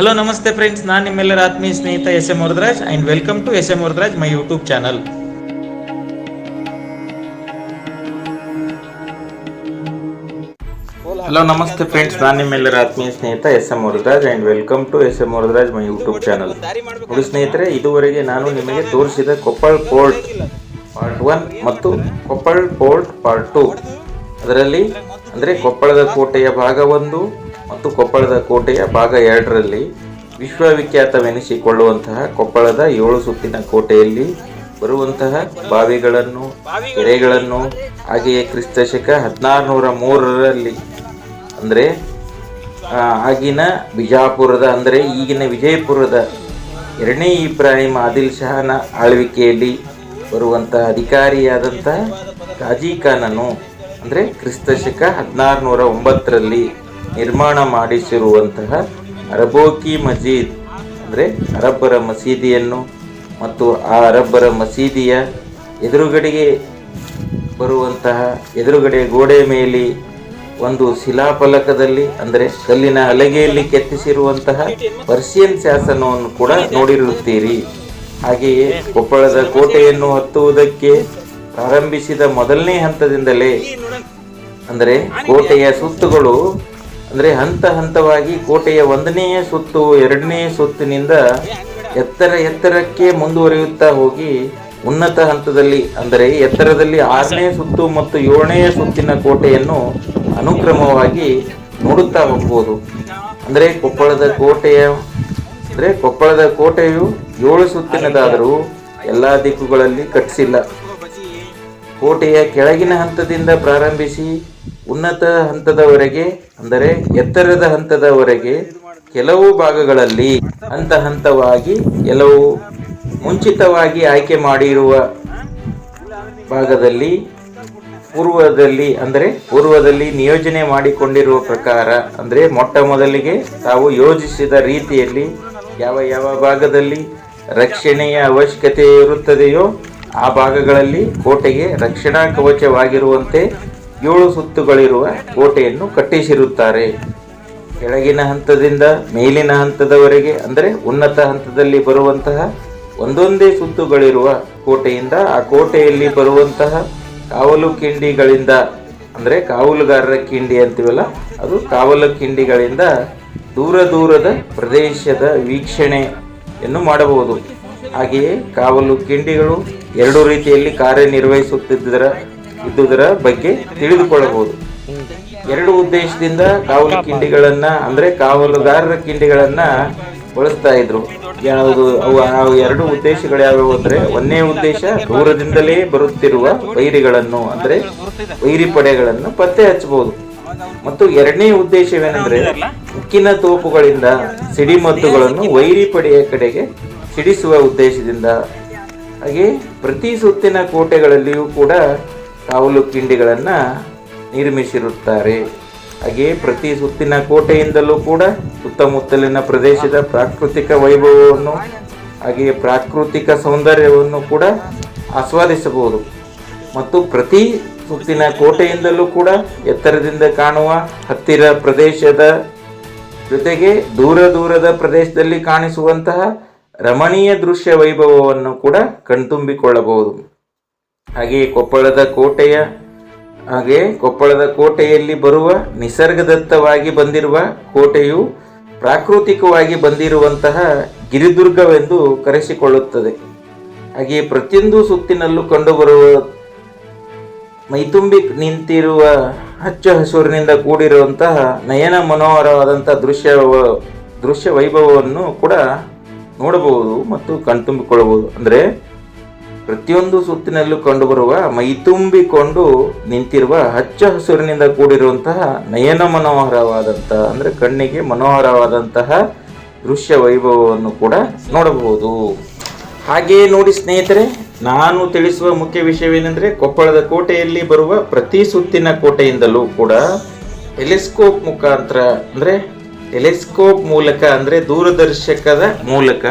Hello ನಮಸ್ತೆ friends, ನಾನು ನಿಮ್ಮೆಲ್ಲರ ಆತ್ಮೀಯ ಸ್ನೇಹಿತ S M Varadaraj and welcome to S M Varadaraj my YouTube channel. Hello ನಮಸ್ತೆ ಫ್ರೆಂಡ್ಸ್, ನಾನು ನಿಮ್ಮೆಲ್ಲರ ಆತ್ಮೀಯ ಸ್ನೇಹಿತ S M Varadaraj and welcome to S M Varadaraj my YouTube channel. ನೋಡಿ ಸ್ನೇಹಿತರೆ, ಇದುವರೆಗೆ ನಾನು ನಿಮಗೆ ತೋರಿಸಿದ ಕೊಪ್ಪಳ ಫೋರ್ಟ್ ಪಾರ್ಟ್ 1 ಮತ್ತು ಕೊಪ್ಪಳ ಫೋರ್ಟ್ ಪಾರ್ಟ್ 2, ಅದರಲ್ಲಿ ಅಂದರೆ ಕೊಪ್ಪಳದ ಕೋಟೆಯ ಭಾಗ 1 ಮತ್ತು ಕೊಪ್ಪಳದ ಕೋಟೆಯ ಭಾಗ 2ರಲ್ಲಿ ವಿಶ್ವವಿಖ್ಯಾತವೆನಿಸಿಕೊಳ್ಳುವಂತಹ ಕೊಪ್ಪಳದ 7 ಸುತ್ತಿನ ಕೋಟೆಯಲ್ಲಿ ಬರುವಂತಹ ಬಾವಿಗಳನ್ನು, ಕೆರೆಗಳನ್ನು, ಹಾಗೆಯೇ ಕ್ರಿಸ್ತಶಕ 1603ರಲ್ಲಿ ಅಂದರೆ ಆಗಿನ ಬಿಜಾಪುರದ ಅಂದರೆ ಈಗಿನ ವಿಜಯಪುರದ 2ನೇ ಇಬ್ರಾಹಿಂ ಆದಿಲ್ ಶಹಾನ ಆಳ್ವಿಕೆಯಲ್ಲಿ ಬರುವಂತಹ ಅಧಿಕಾರಿಯಾದಂತಹ ಗಾಜಿ ಖಾನನು ಅಂದರೆ ಕ್ರಿಸ್ತಶಕ 1609ರಲ್ಲಿ ನಿರ್ಮಾಣ ಮಾಡಿಸಿರುವಂತಹ ಅರಬೋಕಿ ಮಜೀದ್ ಅಂದರೆ ಅರಬ್ಬರ ಮಸೀದಿಯನ್ನು ಮತ್ತು ಆ ಅರಬ್ಬರ ಮಸೀದಿಯ ಎದುರುಗಡೆಗೆ ಬರುವಂತಹ ಎದುರುಗಡೆ ಗೋಡೆ ಮೇಲೆ ಒಂದು ಶಿಲಾಫಲಕದಲ್ಲಿ ಅಂದರೆ ಕಲ್ಲಿನ ಹಲಗೆಯಲ್ಲಿ ಕೆತ್ತಿಸಿರುವಂತಹ ಪರ್ಷಿಯನ್ ಶಾಸನವನ್ನು ಕೂಡ ನೋಡಿರುತ್ತೀರಿ. ಹಾಗೆಯೇ ಕೊಪ್ಪಳದ ಕೋಟೆಯನ್ನು ಹತ್ತುವುದಕ್ಕೆ ಪ್ರಾರಂಭಿಸಿದ ಮೊದಲನೇ ಹಂತದಿಂದಲೇ ಅಂದರೆ ಕೋಟೆಯ ಸುತ್ತುಗಳು ಅಂದರೆ ಹಂತ ಹಂತವಾಗಿ ಕೋಟೆಯ 1ನೇ ಸುತ್ತು 2ನೇ ಸುತ್ತಿನಿಂದ ಎತ್ತರಕ್ಕೆ ಮುಂದುವರಿಯುತ್ತಾ ಹೋಗಿ ಉನ್ನತ ಹಂತದಲ್ಲಿ ಅಂದರೆ ಎತ್ತರದಲ್ಲಿ 6ನೇ ಸುತ್ತು ಮತ್ತು 7ನೇ ಸುತ್ತಿನ ಕೋಟೆಯನ್ನು ಅನುಕ್ರಮವಾಗಿ ನೋಡುತ್ತಾ ಹೋಗ್ಬೋದು. ಅಂದರೆ ಕೊಪ್ಪಳದ ಕೋಟೆಯು 7 ಸುತ್ತಿನದಾದರೂ ಎಲ್ಲ ದಿಕ್ಕುಗಳಲ್ಲಿ ಕಟ್ಟಿಸಿಲ್ಲ. ಕೋಟೆಯ ಕೆಳಗಿನ ಹಂತದಿಂದ ಪ್ರಾರಂಭಿಸಿ ಉನ್ನತ ಹಂತದವರೆಗೆ ಅಂದರೆ ಎತ್ತರದ ಹಂತದವರೆಗೆ ಕೆಲವು ಭಾಗಗಳಲ್ಲಿ ಹಂತ ಹಂತವಾಗಿ ಕೆಲವು ಮುಂಚಿತವಾಗಿ ಆಯ್ಕೆ ಮಾಡಿರುವ ಭಾಗದಲ್ಲಿ ಪೂರ್ವದಲ್ಲಿ ನಿಯೋಜನೆ ಮಾಡಿಕೊಂಡಿರುವ ಪ್ರಕಾರ ಅಂದರೆ ಮೊಟ್ಟ ಮೊದಲಿಗೆ ತಾವು ಯೋಜಿಸಿದ ರೀತಿಯಲ್ಲಿ ಯಾವ ಭಾಗದಲ್ಲಿ ರಕ್ಷಣೆಯ ಅವಶ್ಯಕತೆ ಇರುತ್ತದೆಯೋ ಆ ಭಾಗಗಳಲ್ಲಿ ಕೋಟೆಗೆ ರಕ್ಷಣಾ ಕವಚವಾಗಿರುವಂತೆ 7 ಸುತ್ತುಗಳಿರುವ ಕೋಟೆಯನ್ನು ಕಟ್ಟಿಸಿರುತ್ತಾರೆ. ಕೆಳಗಿನ ಹಂತದಿಂದ ಮೇಲಿನ ಹಂತದವರೆಗೆ ಅಂದರೆ ಉನ್ನತ ಹಂತದಲ್ಲಿ ಬರುವಂತಹ ಒಂದೊಂದೇ ಸುತ್ತುಗಳಿರುವ ಕೋಟೆಯಿಂದ ಆ ಕೋಟೆಯಲ್ಲಿ ಬರುವಂತಹ ಕಾವಲು ಕಿಂಡಿಗಳಿಂದ ಅಂದರೆ ಕಾವಲುಗಾರರ ಕಿಂಡಿ ಅಂತೀವಲ್ಲ, ಅದು ಕಾವಲು ಕಿಂಡಿಗಳಿಂದ ದೂರದ ಪ್ರದೇಶದ ವೀಕ್ಷಣೆಯನ್ನು ಮಾಡಬಹುದು. ಹಾಗೆಯೇ ಕಾವಲು ಕಿಂಡಿಗಳು 2 ರೀತಿಯಲ್ಲಿ ಕಾರ್ಯನಿರ್ವಹಿಸುತ್ತಿದ್ದುದರ ಬಗ್ಗೆ ತಿಳಿದುಕೊಳ್ಳಬಹುದು. 2 ಉದ್ದೇಶದಿಂದ ಕಾವಲು ಕಿಂಡಿಗಳನ್ನು ಅಂದರೆ ಕಾವಲುಗಾರರ ಕಿಂಡಿಗಳನ್ನು ಬಳಸ್ತಾ ಇದ್ರು. ಯಾವುದು ಅವು 2 ಉದ್ದೇಶಗಳು ಯಾವುವು ಅಂದರೆ, 1ನೇ ಉದ್ದೇಶ ದೂರದಿಂದಲೇ ಬರುತ್ತಿರುವ ವೈರಿಗಳನ್ನು ಅಂದರೆ ವೈರಿ ಪಡೆಗಳನ್ನು ಪತ್ತೆ ಹಚ್ಚಬಹುದು. ಮತ್ತು 2ನೇ ಉದ್ದೇಶವೇನೆಂದರೆ ಉಕ್ಕಿನ ತೋಪುಗಳಿಂದ ಸಿಡಿಮದ್ದುಗಳನ್ನು ವೈರಿ ಪಡೆಯ ಕಡೆಗೆ ಸಿಡಿಸುವ ಉದ್ದೇಶದಿಂದ. ಹಾಗೆ ಪ್ರತಿ ಸುತ್ತಿನ ಕೋಟೆಗಳಲ್ಲಿಯೂ ಕೂಡ ಕಾವಲು ಕಿಂಡಿಗಳನ್ನು ನಿರ್ಮಿಸಿರುತ್ತಾರೆ. ಹಾಗೆಯೇ ಪ್ರತಿ ಸುತ್ತಿನ ಕೋಟೆಯಿಂದಲೂ ಕೂಡ ಸುತ್ತಮುತ್ತಲಿನ ಪ್ರದೇಶದ ಪ್ರಾಕೃತಿಕ ವೈಭವವನ್ನು ಹಾಗೆಯೇ ಪ್ರಾಕೃತಿಕ ಸೌಂದರ್ಯವನ್ನು ಕೂಡ ಆಸ್ವಾದಿಸಬಹುದು. ಮತ್ತು ಪ್ರತಿ ಸುತ್ತಿನ ಕೋಟೆಯಿಂದಲೂ ಕೂಡ ಎತ್ತರದಿಂದ ಕಾಣುವ ಹತ್ತಿರ ಪ್ರದೇಶದ ಜೊತೆಗೆ ದೂರದ ಪ್ರದೇಶದಲ್ಲಿ ಕಾಣಿಸುವಂತಹ ರಮಣೀಯ ದೃಶ್ಯ ವೈಭವವನ್ನು ಕೂಡ ಕಣ್ತುಂಬಿಕೊಳ್ಳಬಹುದು. ಹಾಗೆಯೇ ಕೊಪ್ಪಳದ ಕೋಟೆಯಲ್ಲಿ ಬರುವ ನಿಸರ್ಗದತ್ತವಾಗಿ ಬಂದಿರುವ ಕೋಟೆಯು ಪ್ರಾಕೃತಿಕವಾಗಿ ಬಂದಿರುವಂತಹ ಗಿರಿದುರ್ಗವೆಂದು ಕರೆಸಿಕೊಳ್ಳುತ್ತದೆ. ಹಾಗೆಯೇ ಪ್ರತಿಯೊಂದು ಸುತ್ತಿನಲ್ಲೂ ಕಂಡುಬರುವ ಮೈತುಂಬಿ ನಿಂತಿರುವ ಹಚ್ಚ ಹಸುರಿನಿಂದ ಕೂಡಿರುವಂತಹ ನಯನ ಮನೋಹರವಾದಂತಹ ದೃಶ್ಯ ವೈಭವವನ್ನು ಕೂಡ ನೋಡಬಹುದು ಮತ್ತು ಕಣ್ತುಂಬಿಕೊಳ್ಳಬಹುದು. ಅಂದರೆ ಪ್ರತಿಯೊಂದು ಸುತ್ತಿನಲ್ಲೂ ಕಂಡುಬರುವ ಮೈತುಂಬಿಕೊಂಡು ನಿಂತಿರುವ ಹಚ್ಚ ಹಸುರಿನಿಂದ ಕೂಡಿರುವಂತಹ ನಯನ ಮನೋಹರವಾದಂತಹ ಅಂದರೆ ಕಣ್ಣಿಗೆ ಮನೋಹರವಾದಂತಹ ದೃಶ್ಯ ವೈಭವವನ್ನು ಕೂಡ ನೋಡಬಹುದು. ಹಾಗೆಯೇ ನೋಡಿ ಸ್ನೇಹಿತರೆ, ನಾನು ತಿಳಿಸುವ ಮುಖ್ಯ ವಿಷಯವೇನೆಂದರೆ, ಕೊಪ್ಪಳದ ಕೋಟೆಯಲ್ಲಿ ಬರುವ ಪ್ರತಿ ಸುತ್ತಿನ ಕೋಟೆಯಿಂದಲೂ ಕೂಡ ಟೆಲಿಸ್ಕೋಪ್ ಮೂಲಕ ಅಂದರೆ ದೂರದರ್ಶಕದ ಮೂಲಕ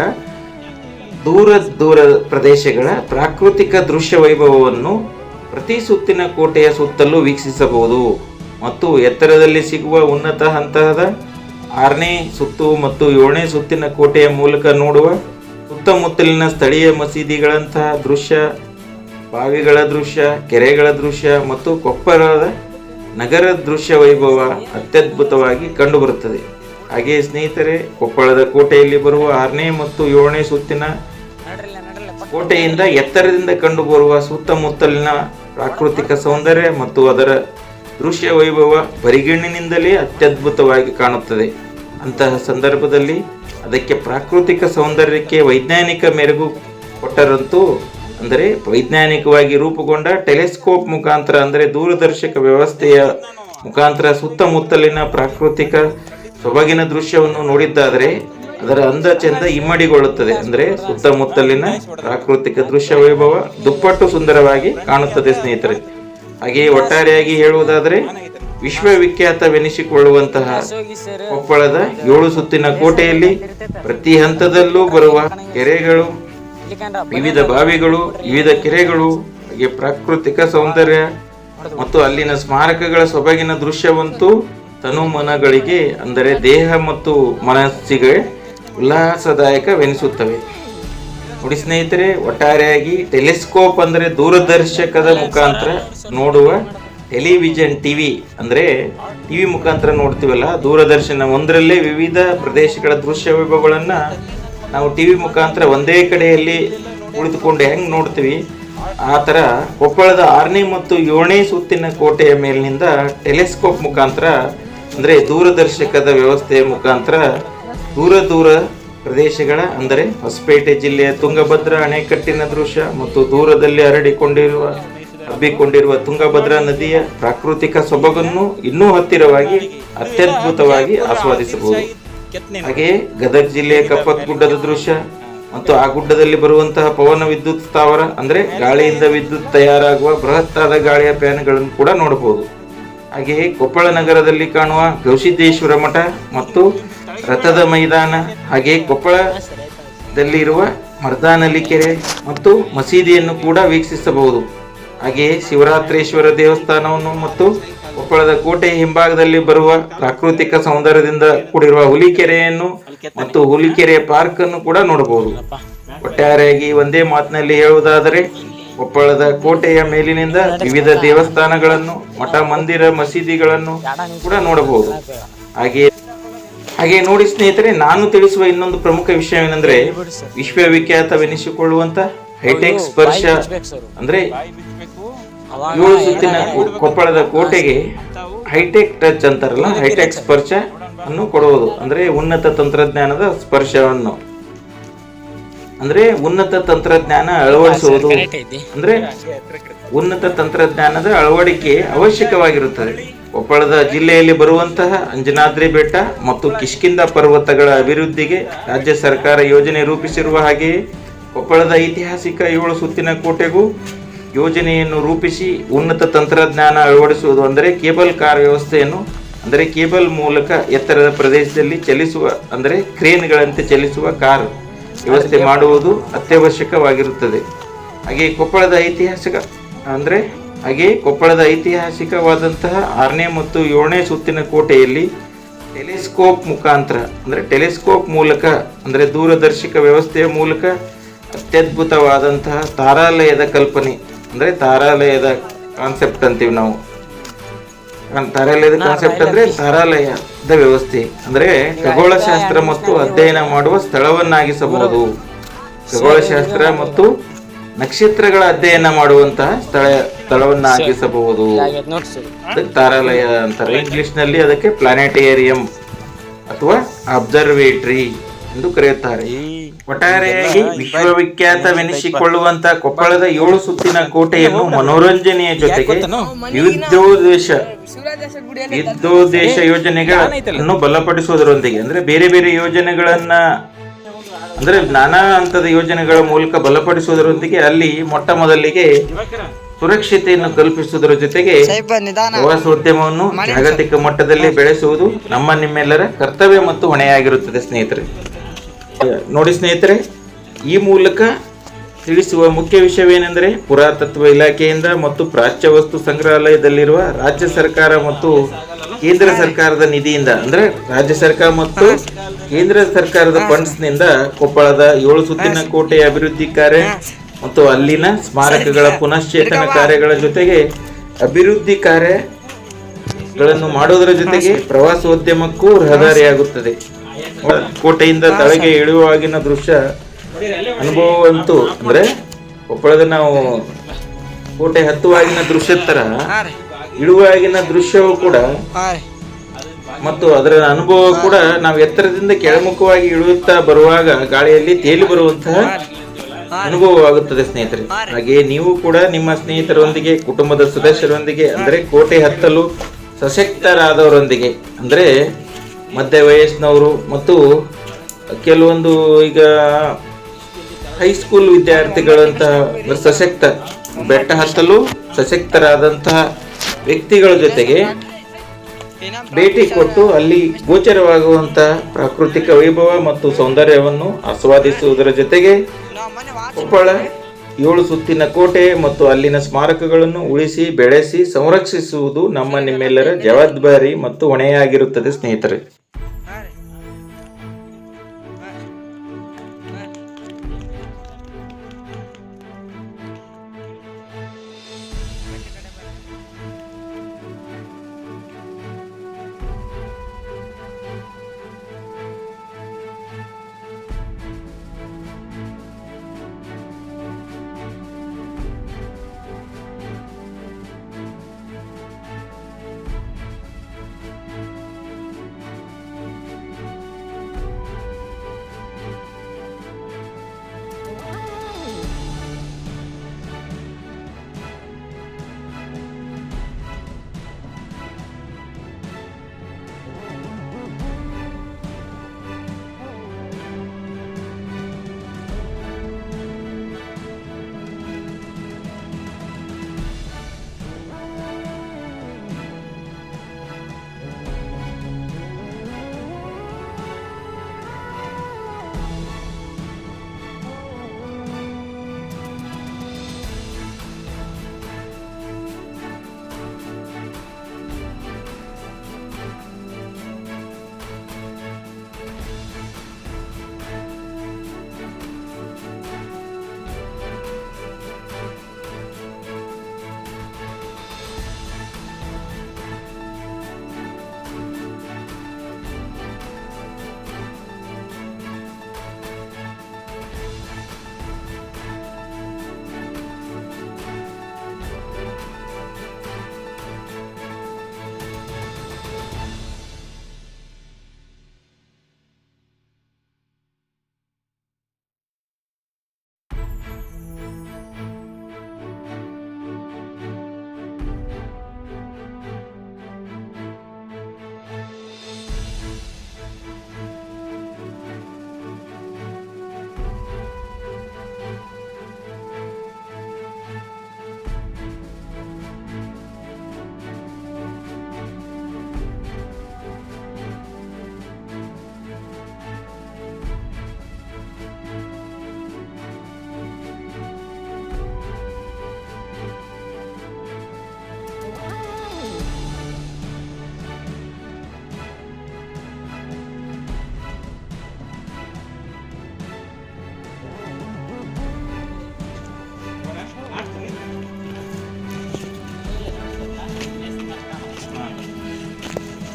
ದೂರ ಪ್ರದೇಶಗಳ ಪ್ರಾಕೃತಿಕ ದೃಶ್ಯ ವೈಭವವನ್ನು ಪ್ರತಿ ಸುತ್ತಿನ ಕೋಟೆಯ ಸುತ್ತಲೂ ವೀಕ್ಷಿಸಬಹುದು. ಮತ್ತು ಎತ್ತರದಲ್ಲಿ ಸಿಗುವ ಉನ್ನತ ಹಂತದ 6ನೇ ಸುತ್ತು ಮತ್ತು 7ನೇ ಸುತ್ತಿನ ಕೋಟೆಯ ಮೂಲಕ ನೋಡುವ ಸುತ್ತಮುತ್ತಲಿನ ಸ್ಥಳೀಯ ಮಸೀದಿಗಳಂತಹ ದೃಶ್ಯ, ಬಾವಿಗಳ ದೃಶ್ಯ, ಕೆರೆಗಳ ದೃಶ್ಯ ಮತ್ತು ಕೊಪ್ಪಳದ ನಗರ ದೃಶ್ಯ ವೈಭವ ಅತ್ಯದ್ಭುತವಾಗಿ ಕಂಡುಬರುತ್ತದೆ. ಹಾಗೆಯೇ ಸ್ನೇಹಿತರೆ, ಕೊಪ್ಪಳದ ಕೋಟೆಯಲ್ಲಿ ಬರುವ 6ನೇ ಮತ್ತು 7ನೇ ಸುತ್ತಿನ ಕೋಟೆಯಿಂದ ಎತ್ತರದಿಂದ ಕಂಡುಬರುವ ಸುತ್ತಮುತ್ತಲಿನ ಪ್ರಾಕೃತಿಕ ಸೌಂದರ್ಯ ಮತ್ತು ಅದರ ದೃಶ್ಯ ವೈಭವ ಬರಿಗಣ್ಣಿನಿಂದಲೇ ಅತ್ಯದ್ಭುತವಾಗಿ ಕಾಣುತ್ತದೆ. ಅಂತಹ ಸಂದರ್ಭದಲ್ಲಿ ಅದಕ್ಕೆ ಪ್ರಾಕೃತಿಕ ಸೌಂದರ್ಯಕ್ಕೆ ವೈಜ್ಞಾನಿಕ ಮೆರುಗು ಕೊಟ್ಟರಂತೂ, ಅಂದರೆ ವೈಜ್ಞಾನಿಕವಾಗಿ ರೂಪುಗೊಂಡ ಟೆಲಿಸ್ಕೋಪ್ ಮುಖಾಂತರ, ಅಂದರೆ ದೂರದರ್ಶಕ ವ್ಯವಸ್ಥೆಯ ಮುಖಾಂತರ ಸುತ್ತಮುತ್ತಲಿನ ಪ್ರಾಕೃತಿಕ ಸೊಬಗಿನ ದೃಶ್ಯವನ್ನು ನೋಡಿದ್ದಾದರೆ ಅದರ ಅಂದ ಚೆಂದ ಇಮ್ಮಡಿಗೊಳ್ಳುತ್ತದೆ. ಅಂದರೆ ಸುತ್ತಮುತ್ತಲಿನ ಪ್ರಾಕೃತಿಕ ದೃಶ್ಯ ವೈಭವ ದುಪ್ಪಟ್ಟು ಸುಂದರವಾಗಿ ಕಾಣುತ್ತದೆ ಸ್ನೇಹಿತರೆ. ಹಾಗೆಯೇ ಒಟ್ಟಾರೆಯಾಗಿ ಹೇಳುವುದಾದರೆ, ವಿಶ್ವವಿಖ್ಯಾತವೆನಿಸಿಕೊಳ್ಳುವಂತಹ ಕೊಪ್ಪಳದ 7 ಸುತ್ತಿನ ಕೋಟೆಯಲ್ಲಿ ಪ್ರತಿ ಹಂತದಲ್ಲೂ ಬರುವ ಕೆರೆಗಳು, ವಿವಿಧ ಬಾವಿಗಳು, ವಿವಿಧ ಕೆರೆಗಳು, ಹಾಗೆ ಪ್ರಾಕೃತಿಕ ಸೌಂದರ್ಯ ಮತ್ತು ಅಲ್ಲಿನ ಸ್ಮಾರಕಗಳ ಸೊಬಗಿನ ದೃಶ್ಯವಂತೂ ತನುಮನಗಳಿಗೆ, ಅಂದರೆ ದೇಹ ಮತ್ತು ಮನಸ್ಸಿಗೆ ಉಲ್ಲಾಸದಾಯಕವೆನಿಸುತ್ತವೆ. ನೋಡಿ ಸ್ನೇಹಿತರೆ, ಒಟ್ಟಾರೆಯಾಗಿ ಟೆಲಿಸ್ಕೋಪ್ ಅಂದರೆ ದೂರದರ್ಶಕದ ಮುಖಾಂತರ ನೋಡುವ ಟೆಲಿವಿಷನ್, ಟಿವಿ ಅಂದರೆ ಟಿವಿ ಮುಖಾಂತರ ನೋಡ್ತೀವಲ್ಲ, ದೂರದರ್ಶನ ಒಂದರಲ್ಲೇ ವಿವಿಧ ಪ್ರದೇಶಗಳ ದೃಶ್ಯ ವೈಭವಗಳನ್ನು ನಾವು ಟಿವಿ ಮುಖಾಂತರ ಒಂದೇ ಕಡೆಯಲ್ಲಿ ಕುಳಿತುಕೊಂಡು ಹೆಂಗೆ ನೋಡ್ತೀವಿ, ಆ ಥರ ಕೊಪ್ಪಳದ 6ನೇ ಮತ್ತು 7ನೇ ಸುತ್ತಿನ ಕೋಟೆಯ ಮೇಲಿನಿಂದ ಟೆಲಿಸ್ಕೋಪ್ ಮುಖಾಂತರ, ಅಂದರೆ ದೂರದರ್ಶಕದ ವ್ಯವಸ್ಥೆಯ ಮುಖಾಂತರ ದೂರ ಪ್ರದೇಶಗಳ, ಅಂದರೆ ಹೊಸಪೇಟೆ ಜಿಲ್ಲೆಯ ತುಂಗಭದ್ರಾ ಅಣೆಕಟ್ಟಿನ ದೃಶ್ಯ ಮತ್ತು ದೂರದಲ್ಲಿ ಹಬ್ಬಿಕೊಂಡಿರುವ ತುಂಗಭದ್ರಾ ನದಿಯ ಪ್ರಾಕೃತಿಕ ಸೊಬಗನ್ನು ಇನ್ನೂ ಹತ್ತಿರವಾಗಿ ಅತ್ಯದ್ಭುತವಾಗಿ ಆಸ್ವಾದಿಸಬಹುದು. ಹಾಗೆಯೇ ಗದಗ ಜಿಲ್ಲೆಯ ಕಪ್ಪತ್ತಗುಡ್ಡದ ದೃಶ್ಯ ಮತ್ತು ಆ ಗುಡ್ಡದಲ್ಲಿ ಬರುವಂತಹ ಪವನ ವಿದ್ಯುತ್ ಸ್ಥಾವರ, ಅಂದರೆ ಗಾಳಿಯಿಂದ ವಿದ್ಯುತ್ ತಯಾರಾಗುವ ಬೃಹತ್ತಾದ ಗಾಳಿಯ ಫ್ಯಾನ್ಗಳನ್ನು ಕೂಡ ನೋಡಬಹುದು. ಹಾಗೆಯೇ ಕೊಪ್ಪಳ ನಗರದಲ್ಲಿ ಕಾಣುವ ಗವಿಸಿದ್ದೇಶ್ವರ ಮಠ ಮತ್ತು ರಥದ ಮೈದಾನ, ಹಾಗೆಯೇ ಕೊಪ್ಪಳದಲ್ಲಿ ಇರುವ ಮರ್ದಾನಹಳ್ಳಿ ಕೆರೆ ಮತ್ತು ಮಸೀದಿಯನ್ನು ಕೂಡ ವೀಕ್ಷಿಸಬಹುದು. ಹಾಗೆಯೇ ಶಿವರಾತ್ರೇಶ್ವರ ದೇವಸ್ಥಾನವನ್ನು ಮತ್ತು ಕೊಪ್ಪಳದ ಕೋಟೆಯ ಹಿಂಭಾಗದಲ್ಲಿ ಬರುವ ಪ್ರಾಕೃತಿಕ ಸೌಂದರ್ಯದಿಂದ ಕೂಡಿರುವ ಹುಲಿಕೆರೆಯನ್ನು ಮತ್ತು ಹುಲಿಕೆರೆಯ ಪಾರ್ಕ್ ಅನ್ನು ಕೂಡ ನೋಡಬಹುದು. ಒಟ್ಟಾರೆಯಾಗಿ ಒಂದೇ ಮಾತಿನಲ್ಲಿ ಹೇಳುವುದಾದರೆ, ಕೊಪ್ಪಳದ ಕೋಟೆಯ ಮೇಲಿನಿಂದ ವಿವಿಧ ದೇವಸ್ಥಾನಗಳನ್ನು, ಮಠ ಮಂದಿರ, ಮಸೀದಿಗಳನ್ನು ಕೂಡ ನೋಡಬಹುದು. ಹಾಗೆ ನೋಡಿ ಸ್ನೇಹಿತರೆ, ನಾನು ತಿಳಿಸುವ ಇನ್ನೊಂದು ಪ್ರಮುಖ ವಿಷಯವೇನೆಂದರೆ, ವಿಶ್ವವಿಖ್ಯಾತವೆನಿಸಿಕೊಳ್ಳುವಂತ ಹೈಟೆಕ್ ಸ್ಪರ್ಶ, ಅಂದ್ರೆ 7 ಸುತ್ತಿನ ಕೊಪ್ಪಳದ ಕೋಟೆಗೆ ಹೈಟೆಕ್ ಟಚ್ ಅಂತಾರಲ್ಲ, ಹೈಟೆಕ್ ಸ್ಪರ್ಶ ಅನ್ನು ಕೊಡುವುದು. ಅಂದ್ರೆ ಉನ್ನತ ತಂತ್ರಜ್ಞಾನದ ಸ್ಪರ್ಶವನ್ನು, ಅಂದ್ರೆ ಉನ್ನತ ತಂತ್ರಜ್ಞಾನ ಅಳವಡಿಸುವುದು, ಅಂದ್ರೆ ಉನ್ನತ ತಂತ್ರಜ್ಞಾನದ ಅಳವಡಿಕೆ ಅವಶ್ಯಕವಾಗಿರುತ್ತದೆ. ಕೊಪ್ಪಳದ ಜಿಲ್ಲೆಯಲ್ಲಿ ಬರುವಂತಹ ಅಂಜನಾದ್ರಿ ಬೆಟ್ಟ ಮತ್ತು ಕಿಷ್ಕಿಂಧ ಪರ್ವತಗಳ ಅಭಿವೃದ್ಧಿಗೆ ರಾಜ್ಯ ಸರ್ಕಾರ ಯೋಜನೆ ರೂಪಿಸಿರುವ ಹಾಗೆಯೇ ಕೊಪ್ಪಳದ ಐತಿಹಾಸಿಕ 7 ಸುತ್ತಿನ ಕೋಟೆಗೂ ಯೋಜನೆಯನ್ನು ರೂಪಿಸಿ ಉನ್ನತ ತಂತ್ರಜ್ಞಾನ ಅಳವಡಿಸುವುದು, ಅಂದರೆ ಕೇಬಲ್ ಕಾರ್ ವ್ಯವಸ್ಥೆಯನ್ನು, ಅಂದರೆ ಕೇಬಲ್ ಮೂಲಕ ಎತ್ತರದ ಪ್ರದೇಶದಲ್ಲಿ ಚಲಿಸುವ, ಅಂದರೆ ಕ್ರೇನ್ಗಳಂತೆ ಚಲಿಸುವ ಕಾರ್ ವ್ಯವಸ್ಥೆ ಮಾಡುವುದು ಅತ್ಯವಶ್ಯಕವಾಗಿರುತ್ತದೆ. ಹಾಗೆ ಕೊಪ್ಪಳದ ಐತಿಹಾಸಿಕವಾದಂತಹ 6ನೇ ಮತ್ತು 7ನೇ ಸುತ್ತಿನ ಕೋಟೆಯಲ್ಲಿ ಟೆಲಿಸ್ಕೋಪ್ ಮುಖಾಂತರ, ಅಂದರೆ ಟೆಲಿಸ್ಕೋಪ್ ಮೂಲಕ, ಅಂದರೆ ದೂರದರ್ಶಕ ವ್ಯವಸ್ಥೆಯ ಮೂಲಕ ಅತ್ಯದ್ಭುತವಾದಂತಹ ತಾರಾಲಯದ ಕಲ್ಪನೆ, ಅಂದರೆ ತಾರಾಲಯದ ಕಾನ್ಸೆಪ್ಟ್ ಅಂತೀವಿ ನಾವು. ತಾರಾಲಯದ ಕಾನ್ಸೆಪ್ಟ್ ಅಂದರೆ ತಾರಾಲಯದ ವ್ಯವಸ್ಥೆ, ಅಂದರೆ ಖಗೋಳಶಾಸ್ತ್ರ ಮತ್ತು ಅಧ್ಯಯನ ಮಾಡುವ ಸ್ಥಳವನ್ನಾಗಿಸಬಹುದು. ಖಗೋಳಶಾಸ್ತ್ರ ಮತ್ತು ನಕ್ಷತ್ರಗಳ ಅಧ್ಯಯನ ಮಾಡುವಂತಹ ಸ್ಥಳವನ್ನಾಗಿಸಬಹುದು. ಅದಕ್ಕೆ ತಾರಾಲಯ ಅಂತಾರೆ. ಇಂಗ್ಲಿಷ್ ನಲ್ಲಿ ಅದಕ್ಕೆ ಪ್ಲಾನೆಟೇರಿಯಂ ಅಥವಾ ಅಬ್ಸರ್ವೇಟರಿ ಎಂದು ಕರೆಯುತ್ತಾರೆ. ಒಟ್ಟಾರೆಯಾಗಿ ವಿಶ್ವವಿಖ್ಯಾತವೆನಿಸಿಕೊಳ್ಳುವಂತಹ ಕೊಪ್ಪಳದ 7 ಸುತ್ತಿನ ಕೋಟೆಯನ್ನು ಮನೋರಂಜನೆಯ ಜೊತೆಗೆ ವಿವಿಧೋದ್ದೇಶ ಯೋಜನೆಗಳನ್ನು ಬಲಪಡಿಸುವುದರೊಂದಿಗೆ, ಅಂದ್ರೆ ಬೇರೆ ಬೇರೆ ಯೋಜನೆಗಳನ್ನ, ಅಂದ್ರೆ ನಾನಾ ಹಂತದ ಯೋಜನೆಗಳ ಮೂಲಕ ಬಲಪಡಿಸುವುದರೊಂದಿಗೆ ಅಲ್ಲಿ ಮೊಟ್ಟ ಮೊದಲಿಗೆ ಸುರಕ್ಷತೆಯನ್ನು ಕಲ್ಪಿಸುವುದರ ಜೊತೆಗೆ ಪ್ರವಾಸೋದ್ಯಮವನ್ನು ಜಾಗತಿಕ ಮಟ್ಟದಲ್ಲಿ ಬೆಳೆಸುವುದು ನಿಮ್ಮೆಲ್ಲರ ಕರ್ತವ್ಯ ಮತ್ತು ಹೊಣೆಯಾಗಿರುತ್ತದೆ ಸ್ನೇಹಿತರೆ. ನೋಡಿ ಸ್ನೇಹಿತರೆ, ಈ ಮೂಲಕ ತಿಳಿಸುವ ಮುಖ್ಯ ವಿಷಯವೇನೆಂದರೆ ಪುರಾತತ್ವ ಇಲಾಖೆಯಿಂದ ಮತ್ತು ಪ್ರಾಚ್ಯ ವಸ್ತು ಸಂಗ್ರಹಾಲಯದಲ್ಲಿರುವ ರಾಜ್ಯ ಸರ್ಕಾರ ಮತ್ತು ಕೇಂದ್ರ ಸರ್ಕಾರದ ನಿಧಿಯಿಂದ ಅಂದರೆ ರಾಜ್ಯ ಸರ್ಕಾರ ಮತ್ತು ಕೇಂದ್ರ ಸರ್ಕಾರದ ಫಂಡ್ಸ್ನಿಂದ ಕೊಪ್ಪಳದ 7 ಸುತ್ತಿನ ಕೋಟೆಯ ಅಭಿವೃದ್ಧಿ ಕಾರ್ಯ ಮತ್ತು ಅಲ್ಲಿನ ಸ್ಮಾರಕಗಳ ಪುನಶ್ಚೇತನ ಕಾರ್ಯಗಳ ಜೊತೆಗೆ ಅಭಿವೃದ್ಧಿ ಕಾರ್ಯಗಳನ್ನು ಮಾಡೋದರ ಜೊತೆಗೆ ಪ್ರವಾಸೋದ್ಯಮಕ್ಕೂ ರಹದಾರಿಯಾಗುತ್ತದೆ. ಕೋಟೆಯಿಂದ ತಳಗೆ ಇಳಿಯುವಾಗಿನ ದೃಶ್ಯ ಅನುಭವವಂತೂ ಅಂದ್ರೆ ಕೊಪ್ಪಳದ ನಾವು ಕೋಟೆ ಹತ್ತುವಾಗಿನ ದೃಶ್ಯದ ತರ ಇಳುವಾಗಿನ ದೃಶ್ಯವೂ ಕೂಡ ಮತ್ತು ಅದರ ಅನುಭವ ಕೂಡ ನಾವು ಎತ್ತರದಿಂದ ಕೆಳಮುಖವಾಗಿ ಇಳಿಯುತ್ತಾ ಬರುವಾಗ ಗಾಳಿಯಲ್ಲಿ ತೇಲಿ ಬರುವಂತಹ ಅನುಭವವಾಗುತ್ತದೆ ಸ್ನೇಹಿತರೆ. ಹಾಗೆಯೇ ನೀವು ಕೂಡ ನಿಮ್ಮ ಸ್ನೇಹಿತರೊಂದಿಗೆ ಕುಟುಂಬದ ಸದಸ್ಯರೊಂದಿಗೆ ಅಂದರೆ ಕೋಟೆ ಹತ್ತಲು ಸಶಕ್ತರಾದವರೊಂದಿಗೆ ಅಂದರೆ ಮಧ್ಯ ವಯಸ್ಸಿನವರು ಮತ್ತು ಕೆಲವೊಂದು ಈಗ ಹೈಸ್ಕೂಲ್ ವಿದ್ಯಾರ್ಥಿಗಳಂತಹ ಸಶಕ್ತ ಬೆಟ್ಟ ಹತ್ತಲು ಸಶಕ್ತರಾದಂತಹ ವ್ಯಕ್ತಿಗಳ ಜೊತೆಗೆ ಭೇಟಿ ಕೊಟ್ಟು ಅಲ್ಲಿ ಗೋಚರವಾಗುವಂತಹ ಪ್ರಾಕೃತಿಕ ವೈಭವ ಮತ್ತು ಸೌಂದರ್ಯವನ್ನು ಆಸ್ವಾದಿಸುವುದರ ಜೊತೆಗೆ ಕೊಪ್ಪಳ 7 ಸುತ್ತಿನ ಕೋಟೆ ಮತ್ತು ಅಲ್ಲಿನ ಸ್ಮಾರಕಗಳನ್ನು ಉಳಿಸಿ ಬೆಳೆಸಿ ಸಂರಕ್ಷಿಸುವುದು ನಿಮ್ಮೆಲ್ಲರ ಜವಾಬ್ದಾರಿ ಮತ್ತು ಹೊಣೆಯಾಗಿರುತ್ತದೆ ಸ್ನೇಹಿತರೆ.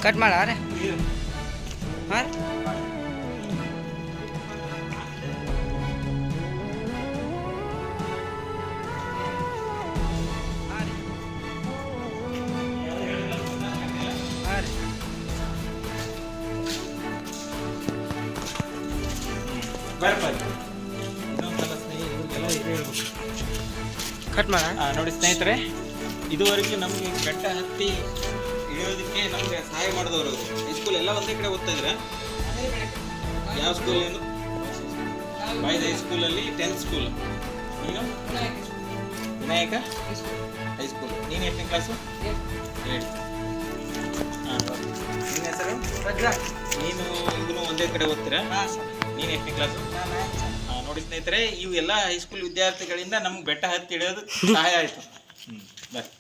ಕಟ್ ಮಾಡ ಅರೆ ಹಾಂ ಕಟ್ ಮಾಡ ನೋಡಿ ಸ್ನೇಹಿತರೆ, ಇದುವರೆಗೂ ನಮಗೆ ಬೆಟ್ಟ ಹತ್ತಿ ಇಳಿಯೋದಕ್ಕೆ ನಮಗೆ ಸಹಾಯ ಮಾಡಿದವರು ಹೈಸ್ಕೂಲ್ ಎಲ್ಲ ಒಂದೇ ಕಡೆ ಓದ್ತಾ ಇದ್ರೆ. ಯಾವ ಸ್ಕೂಲ್ ಏನು? ಬಾಯ್ಸ್ ಹೈಸ್ಕೂಲಲ್ಲಿ 10th ಸ್ಕೂಲ್. ನೀನು ವಿನಾಯಕ ಹೈಸ್ಕೂಲ್. ನೀನು 8ನೇ ಕ್ಲಾಸು? 8. ಹಾಂ. ನಿನ್ನ ಹೆಸರು? ನೀನು ಇದನ್ನು ಒಂದೇ ಕಡೆ ಓದ್ತೀರಾ? ನೀನು 8ನೇ ಕ್ಲಾಸು? ಹಾಂ. ನೋಡಿ ಸ್ನೇಹಿತರೆ, ಇವು ಎಲ್ಲ ಹೈಸ್ಕೂಲ್ ವಿದ್ಯಾರ್ಥಿಗಳಿಂದ ನಮ್ಗೆ ಬೆಟ್ಟ ಹತ್ತಿ ಇಳಿಯೋದು ಸಹಾಯ ಆಯಿತು. ಬರ್ರಿ.